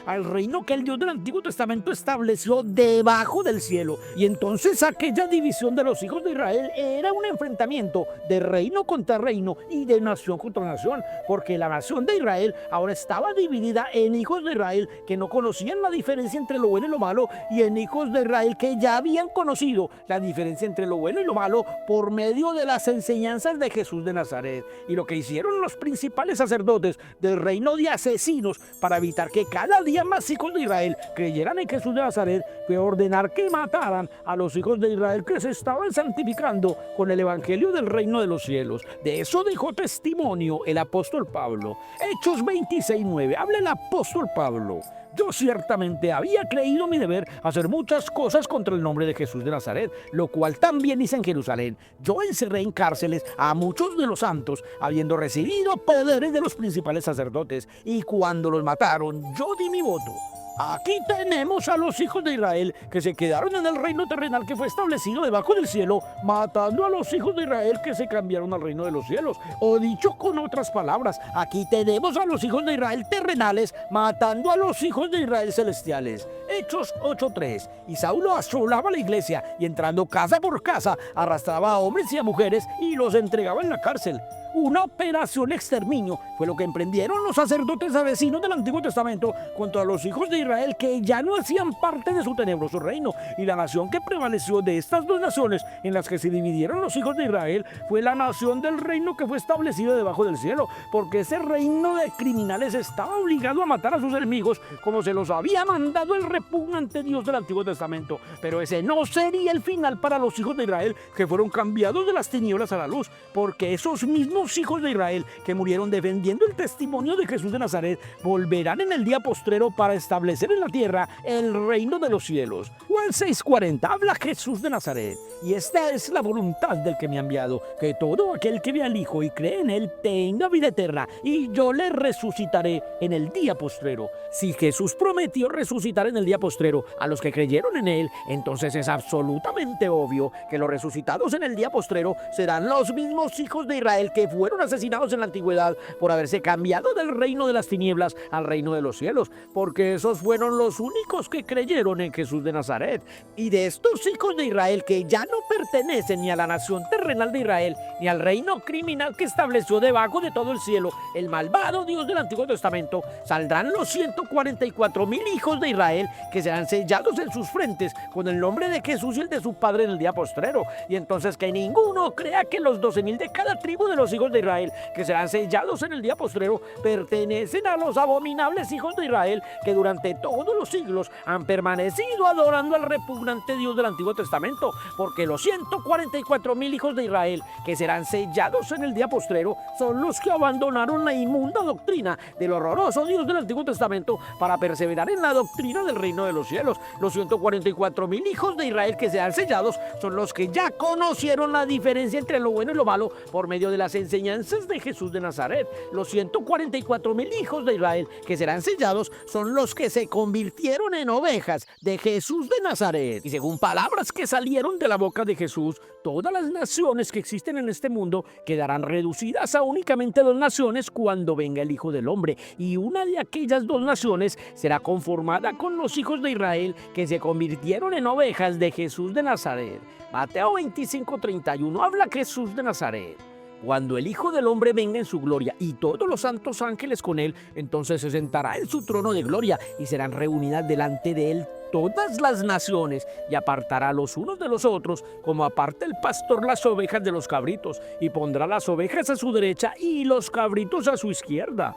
[SPEAKER 1] al reino que el Dios del Antiguo Testamento estableció debajo del cielo. Y entonces aquella división de los hijos de Israel era un enfrentamiento de reino contra reino y de nación contra nación, porque la nación de Israel ahora estaba dividida en hijos de Israel que no conocían la diferencia entre lo bueno y lo malo, y en hijos de Israel que ya habían conocido la diferencia entre lo bueno y lo malo por medio de las enseñanzas de Jesús de Nazaret. Y lo que hicieron los principales sacerdotes del reino de asesinos para evitar que cada día más hijos de Israel creyeran en Jesús de Nazaret fue ordenar que mataran a los hijos de Israel que se estaban santificando con el evangelio del reino de los cielos. De eso dejó testimonio el apóstol Pablo. Hechos 26:9. Habla el apóstol Pablo. Yo ciertamente había creído mi deber hacer muchas cosas contra el nombre de Jesús de Nazaret, lo cual también hice en Jerusalén. Yo encerré en cárceles a muchos de los santos, habiendo recibido poderes de los principales sacerdotes, y cuando los mataron, yo di mi voto. Aquí tenemos a los hijos de Israel que se quedaron en el reino terrenal que fue establecido debajo del cielo, matando a los hijos de Israel que se cambiaron al reino de los cielos. O dicho con otras palabras, aquí tenemos a los hijos de Israel terrenales matando a los hijos de Israel celestiales. Hechos 8:3. Y Saulo asolaba la iglesia y entrando casa por casa arrastraba a hombres y a mujeres y los entregaba en la cárcel. Una operación exterminio fue lo que emprendieron los sacerdotes asesinos del Antiguo Testamento contra los hijos de Israel que ya no hacían parte de su tenebroso reino. Y la nación que prevaleció de estas dos naciones en las que se dividieron los hijos de Israel fue la nación del reino que fue establecido debajo del cielo, porque ese reino de criminales estaba obligado a matar a sus enemigos como se los había mandado el repugnante Dios del Antiguo Testamento. Pero ese no sería el final para los hijos de Israel que fueron cambiados de las tinieblas a la luz, porque esos mismos hijos de Israel que murieron defendiendo el testimonio de Jesús de Nazaret volverán en el día postrero para establecer en la tierra el reino de los cielos. Juan 6:40. Habla Jesús de Nazaret. Y esta es la voluntad del que me ha enviado, que todo aquel que ve al Hijo y cree en él tenga vida eterna, y yo le resucitaré en el día postrero. Si Jesús prometió resucitar en el día postrero a los que creyeron en él, entonces es absolutamente obvio que los resucitados en el día postrero serán los mismos hijos de Israel que fueron asesinados en la antigüedad por haberse cambiado del reino de las tinieblas al reino de los cielos, porque esos fueron los únicos que creyeron en Jesús de Nazaret. Y de estos hijos de Israel que ya no pertenecen ni a la nación terrenal de Israel, ni al reino criminal que estableció debajo de todo el cielo el malvado Dios del Antiguo Testamento, saldrán los 144,000 hijos de Israel que serán sellados en sus frentes con el nombre de Jesús y el de su Padre en el día postrero. Y entonces que ninguno crea que los 12,000 de cada tribu de los
[SPEAKER 2] hijos de Israel, que serán sellados en el día postrero, pertenecen a los abominables hijos de Israel, que durante todos los siglos han permanecido adorando al repugnante Dios del Antiguo Testamento, porque los 144,000 hijos de Israel, que serán sellados en el día postrero, son los que abandonaron la inmunda doctrina del horroroso Dios del Antiguo Testamento para perseverar en la doctrina del reino de los cielos. Los 144,000 hijos de Israel que serán sellados son los que ya conocieron la diferencia entre lo bueno y lo malo por medio de las enseñanzas de Jesús de Nazaret. Los 144,000 hijos de Israel que serán sellados son los que se convirtieron en ovejas de Jesús de Nazaret. Y según palabras que salieron de la boca de Jesús, todas las naciones que existen en este mundo quedarán reducidas a únicamente 2 naciones cuando venga el Hijo del Hombre. Y una de aquellas 2 naciones será conformada con los hijos de Israel que se convirtieron en ovejas de Jesús de Nazaret. Mateo 25:31 habla Jesús de Nazaret. Cuando el Hijo del Hombre venga en su gloria y todos los santos ángeles con él, entonces se sentará en su trono de gloria y serán reunidas delante de él todas las naciones, y apartará los unos de los otros, como aparta el pastor las ovejas de los cabritos, y pondrá las ovejas a su derecha y los cabritos a su izquierda.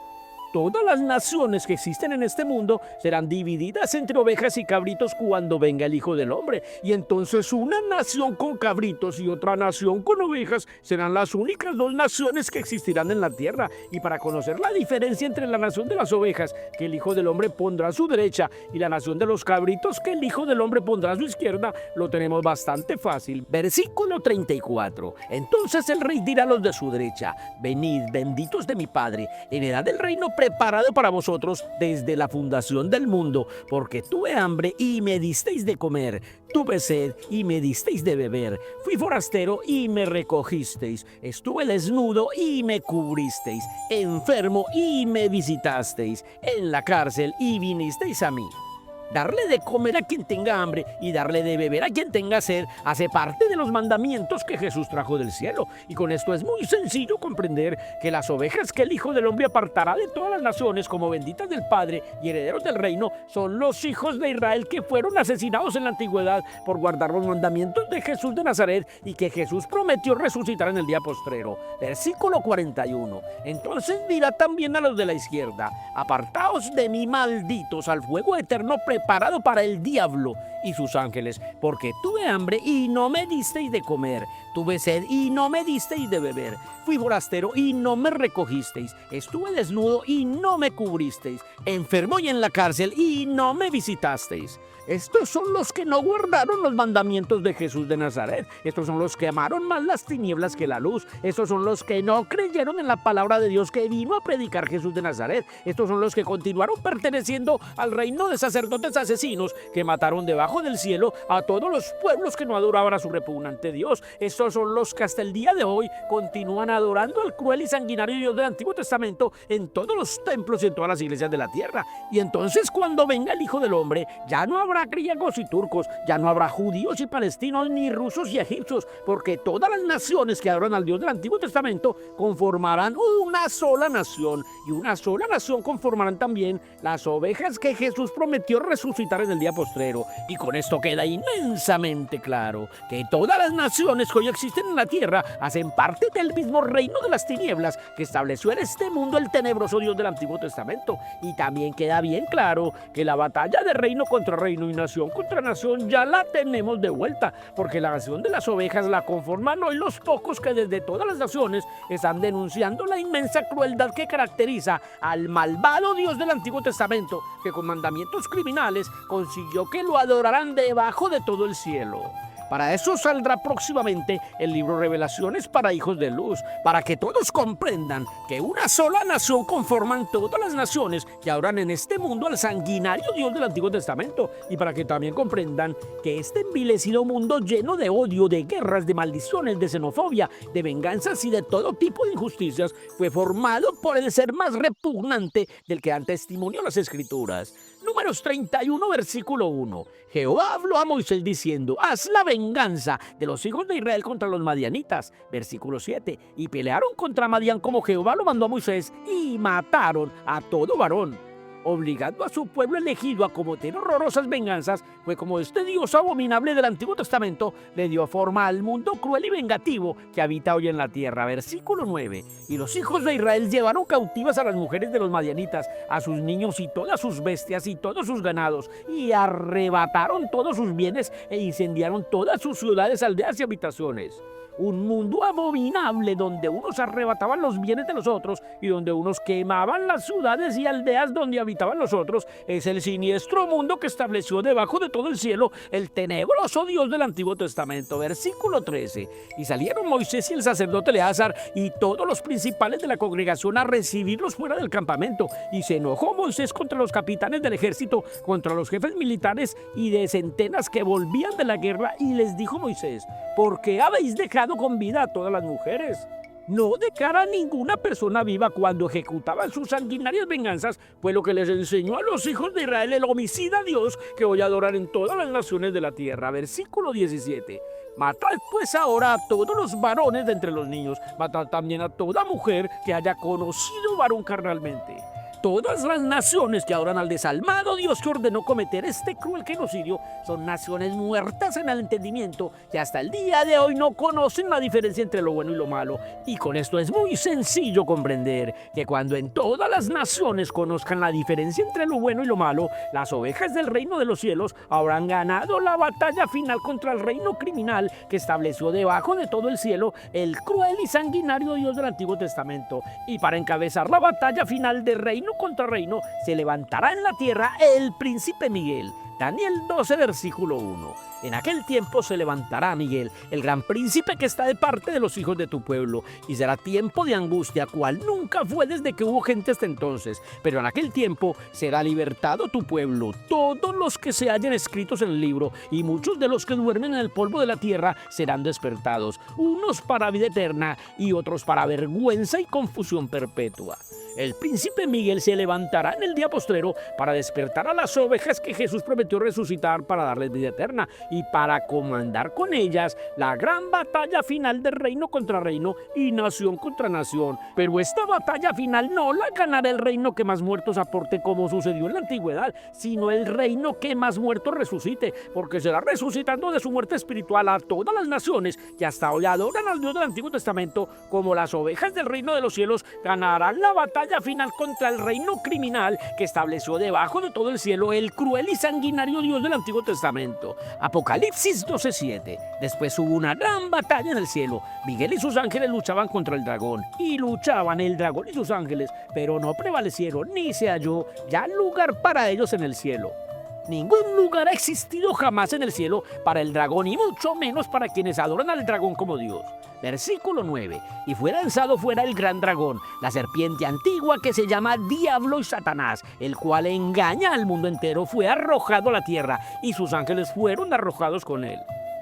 [SPEAKER 2] Todas las naciones que existen en este mundo serán divididas entre ovejas y cabritos cuando venga el Hijo del Hombre. Y entonces una nación con cabritos y otra nación con ovejas serán las únicas 2 naciones que existirán en la tierra. Y para conocer la diferencia entre la nación de las ovejas, que el Hijo del Hombre pondrá a su derecha, y la nación de los cabritos, que el Hijo del Hombre pondrá a su izquierda, lo tenemos bastante fácil. Versículo 34. Entonces el rey dirá a los de su derecha: venid, benditos de mi Padre, heredad del reino preparado para vosotros desde la fundación del mundo, porque tuve hambre y me disteis de comer, tuve sed y me disteis de beber, fui forastero y me recogisteis, estuve desnudo y me cubristeis, enfermo y me visitasteis, en la cárcel y vinisteis a mí. Darle de comer a quien tenga hambre y darle de beber a quien tenga sed hace parte de los mandamientos que Jesús trajo del cielo. Y con esto es muy sencillo comprender que las ovejas que el Hijo del Hombre apartará de todas las naciones como benditas del Padre y herederos del reino son los hijos de Israel que fueron asesinados en la antigüedad por guardar los mandamientos de Jesús de Nazaret y que Jesús prometió resucitar en el día postrero. Versículo 41. Entonces dirá también a los de la izquierda: apartaos de mí, malditos, al fuego eterno preparado para el diablo y sus ángeles, porque tuve hambre y no me disteis de comer, tuve sed y no me disteis de beber, fui forastero y no me recogisteis, estuve desnudo y no me cubristeis, enfermo y en la cárcel y no me visitasteis. Estos son los que no guardaron los mandamientos de Jesús de Nazaret. Estos son los que amaron más las tinieblas que la luz. Estos son los que no creyeron en la palabra de Dios que vino a predicar Jesús de Nazaret. Estos son los que continuaron perteneciendo al reino de sacerdotes asesinos que mataron debajo del cielo a todos los pueblos que no adoraban a su repugnante Dios. Estos son los que hasta el día de hoy continúan adorando al cruel y sanguinario Dios del Antiguo Testamento en todos los templos y en todas las iglesias de la tierra. Y entonces cuando venga el Hijo del Hombre, ya no habrá griegos y turcos, ya no habrá judíos y palestinos, ni rusos y egipcios, porque todas las naciones que adoran al Dios del Antiguo Testamento conformarán una sola nación, y una sola nación conformarán también las ovejas que Jesús prometió resucitar en el día postrero. Y con esto queda inmensamente claro que todas las naciones que hoy existen en la tierra hacen parte del mismo reino de las tinieblas que estableció en este mundo el tenebroso Dios del Antiguo Testamento. Y también queda bien claro que la batalla de reino contra reino y nación contra nación ya la tenemos de vuelta, porque la nación de las ovejas la conforman hoy los pocos que desde todas las naciones están denunciando la inmensa crueldad que caracteriza al malvado Dios del Antiguo Testamento, que con mandamientos criminales consiguió que lo adoraran debajo de todo el cielo. Para eso saldrá próximamente el libro Revelaciones para hijos de luz, para que todos comprendan que una sola nación conforman todas las naciones que adoran en este mundo al sanguinario Dios del Antiguo Testamento, y para que también comprendan que este envilecido mundo lleno de odio, de guerras, de maldiciones, de xenofobia, de venganzas y de todo tipo de injusticias fue formado por el ser más repugnante del que dan testimonio las Escrituras. Números 31, versículo 1. Jehová habló a Moisés diciendo: haz la venganza de los hijos de Israel contra los madianitas. Versículo 7. Y pelearon contra Madián como Jehová lo mandó a Moisés, y mataron a todo varón. obligando a su pueblo elegido a cometer horrorosas venganzas, fue como este Dios abominable del Antiguo Testamento le dio forma al mundo cruel y vengativo que habita hoy en la tierra. Versículo 9. Y los hijos de Israel llevaron cautivas a las mujeres de los madianitas, a sus niños y todas sus bestias y todos sus ganados, y arrebataron todos sus bienes e incendiaron todas sus ciudades, aldeas y habitaciones. Un mundo abominable donde unos arrebataban los bienes de los otros y donde unos quemaban las ciudades y aldeas donde habitaban los otros, es el siniestro mundo que estableció debajo de todo el cielo el tenebroso Dios del Antiguo Testamento. Versículo 13. Y salieron Moisés y el sacerdote Eleazar y todos los principales de la congregación a recibirlos fuera del campamento. Y se enojó Moisés contra los capitanes del ejército, contra los jefes militares y de centenas que volvían de la guerra, y les dijo Moisés: ¿por qué habéis dejado con vida a todas las mujeres? No dejaron a ninguna persona viva cuando ejecutaban sus sanguinarias venganzas, fue lo que les enseñó a los hijos de Israel el homicida Dios que hoy adoran en todas las naciones de la tierra. Versículo 17. Matad pues ahora a todos los varones de entre los niños, matad también a toda mujer que haya conocido varón carnalmente. Todas las naciones que adoran al desalmado Dios que ordenó cometer este cruel genocidio son naciones muertas en el entendimiento que hasta el día de hoy no conocen la diferencia entre lo bueno y lo malo. Y con esto es muy sencillo comprender que cuando en todas las naciones conozcan la diferencia entre lo bueno y lo malo, las ovejas del reino de los cielos habrán ganado la batalla final contra el reino criminal que estableció debajo de todo el cielo el cruel y sanguinario Dios del Antiguo Testamento. Y para encabezar la batalla final de reino contra reino, se levantará en la tierra el príncipe Miguel. Daniel 12, versículo 1. En aquel tiempo se levantará Miguel, el gran príncipe que está de parte de los hijos de tu pueblo, y será tiempo de angustia, cual nunca fue desde que hubo gente hasta entonces. Pero en aquel tiempo será libertado tu pueblo, todos los que se hallen escritos en el libro, y muchos de los que duermen en el polvo de la tierra serán despertados, unos para vida eterna y otros para vergüenza y confusión perpetua. El príncipe Miguel se levantará en el día postrero para despertar a las ovejas que Jesús prometió resucitar para darles vida eterna y para comandar con ellas la gran batalla final de reino contra reino y nación contra nación. Pero esta batalla final no la ganará el reino que más muertos aporte como sucedió en la antigüedad, sino el reino que más muertos resucite, porque será resucitando de su muerte espiritual a todas las naciones que hasta hoy adoran al Dios del Antiguo Testamento como las ovejas del reino de los cielos ganarán la batalla final contra el reino criminal que estableció debajo de todo el cielo el cruel y sanguinario Dios del Antiguo Testamento. Apocalipsis 12:7. Después hubo una gran batalla en el cielo. Miguel y sus ángeles luchaban contra el dragón, y luchaban el dragón y sus ángeles, pero no prevalecieron, ni se halló ya lugar para ellos en el cielo. Ningún lugar ha existido jamás en el cielo para el dragón, y mucho menos para quienes adoran al dragón como Dios. Versículo 9. Y fue lanzado fuera el gran dragón, la serpiente antigua que se llama Diablo y Satanás, el cual engaña al mundo entero, fue arrojado a la tierra, y sus ángeles fueron arrojados con él.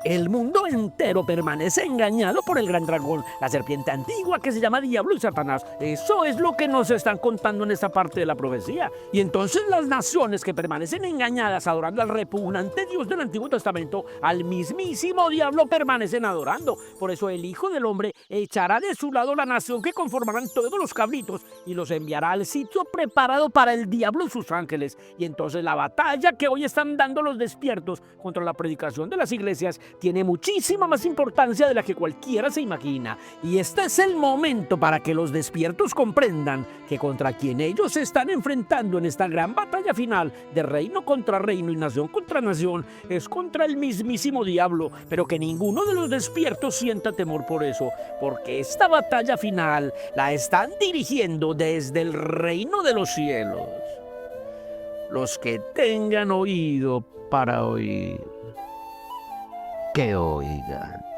[SPEAKER 2] El mundo entero permanece engañado por el gran dragón, la serpiente antigua que se llama Diablo y Satanás. Eso es lo que nos están contando en esta parte de la profecía. Y entonces las naciones que permanecen engañadas adorando al repugnante Dios del Antiguo Testamento, al mismísimo diablo, permanecen adorando. Por eso el Hijo del Hombre echará de su lado la nación que conformarán todos los cabritos y los enviará al sitio preparado para el diablo y sus ángeles. Y entonces la batalla que hoy están dando los despiertos contra la predicación de las iglesias tiene muchísima más importancia de la que cualquiera se imagina. Y este es el momento para que los despiertos comprendan que contra quien ellos se están enfrentando en esta gran batalla final de reino contra reino y nación contra nación es contra el mismísimo diablo, pero que ninguno de los despiertos sienta temor por eso, porque esta batalla final la están dirigiendo desde el reino de los cielos. Los que tengan oído para oír, que oigan.